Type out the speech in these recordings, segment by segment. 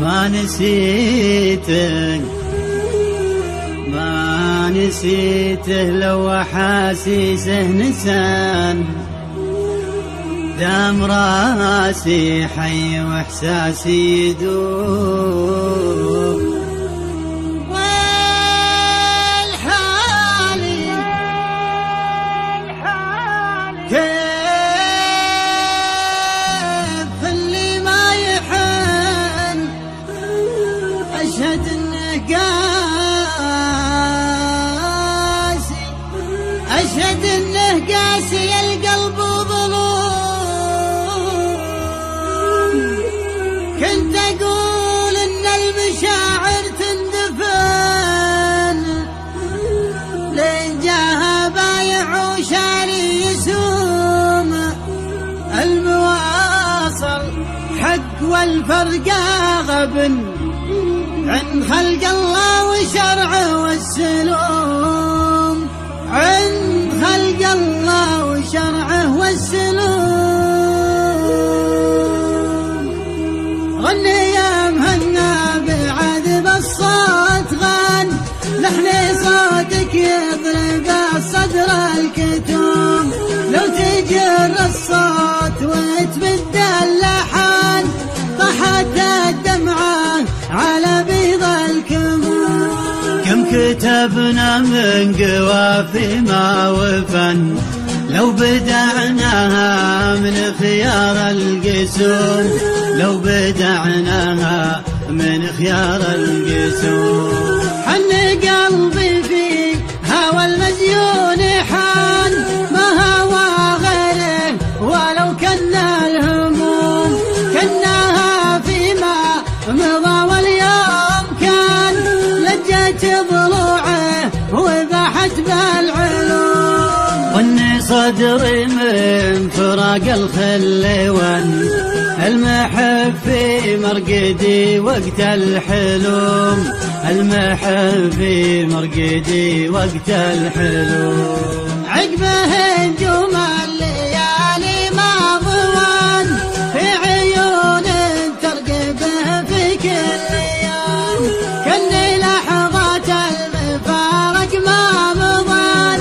ما نسيته ما نسيته لو أحاسيسه نسان، دام راسي حي وإحساسي يدوم. والحالي كيف اللي ما يحن، أشهد إنه قاسي، أشهد إنه قاسي القلب وظلوم. كنت أقول إن المشاعر تندفن، لين جاها بايع وشاري يسوم. المواصل حق والفرقة غبن، عند خلق الله وشرعه والسلوم، عند خلق الله وشرعه والسلوم. غني يا مهنا بعذب الصوت غن، لحن صوتك يضرب الصدر الكتوم. لو تجر الصوت وتبدل لحن، طاحت الدمعة على بيض الكمون. كم كتبنا من قوافي ما وفن، لو بدعناها من خيار القسوم، لو بدعناها من خيار القسوم. حن قلبي في هوى المزيون حان، ما هوى غيره ولو كنا الهموم. كناها فيما مضى واليوم كان، لجت ضلوعه وباحت بالعلوم. واني صدري من فراق الخلوان، المحب في مرقدي وقت الحلوم، المحب في مرقدي وقت الحلوم. عقبه نجوم الليالي ما ضوان، في عيون ترقبه في كل يوم. كني لحظات المفارق ما مضان،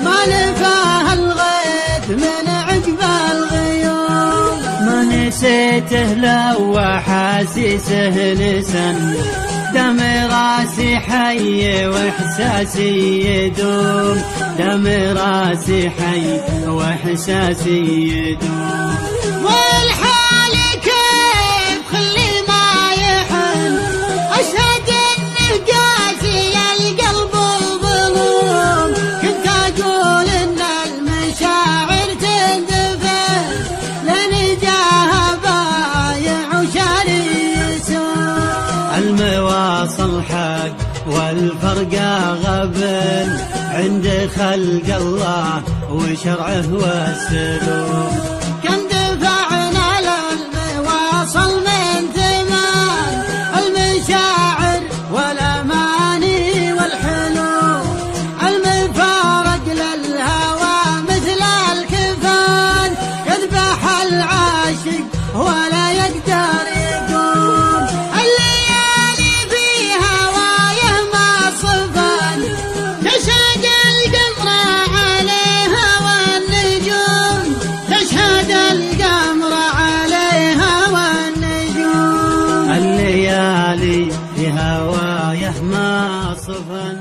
ما لفاه الغيث من عقب الغيوم. ما نسيته لو أحاسيسه نسن، دم راسي حي وإحساسي يدوم، دم راسي حي وإحساسي يدوم. والحال كيف خلي ما يحن، أشهد إنه قاسي القلب وظلوم. كنت أقول إن المشاعر تندفن، لين جاها بايع وشاري يسوم. المواصل حق والفرقة غبن، عند خلق الله وشرعه والسلوم. كم دفعنا للمواصل من ثمان، المشاعر والأماني والحلول. المفارق للهوى مثل الكفان، يذبح العاشق ولا يقدر يقوم. الليالي في هوايه ما صفن، تشهد القمر عليها والنجوم، تشهد القمر عليها والنجوم. الليالي في هوايه ما صفن.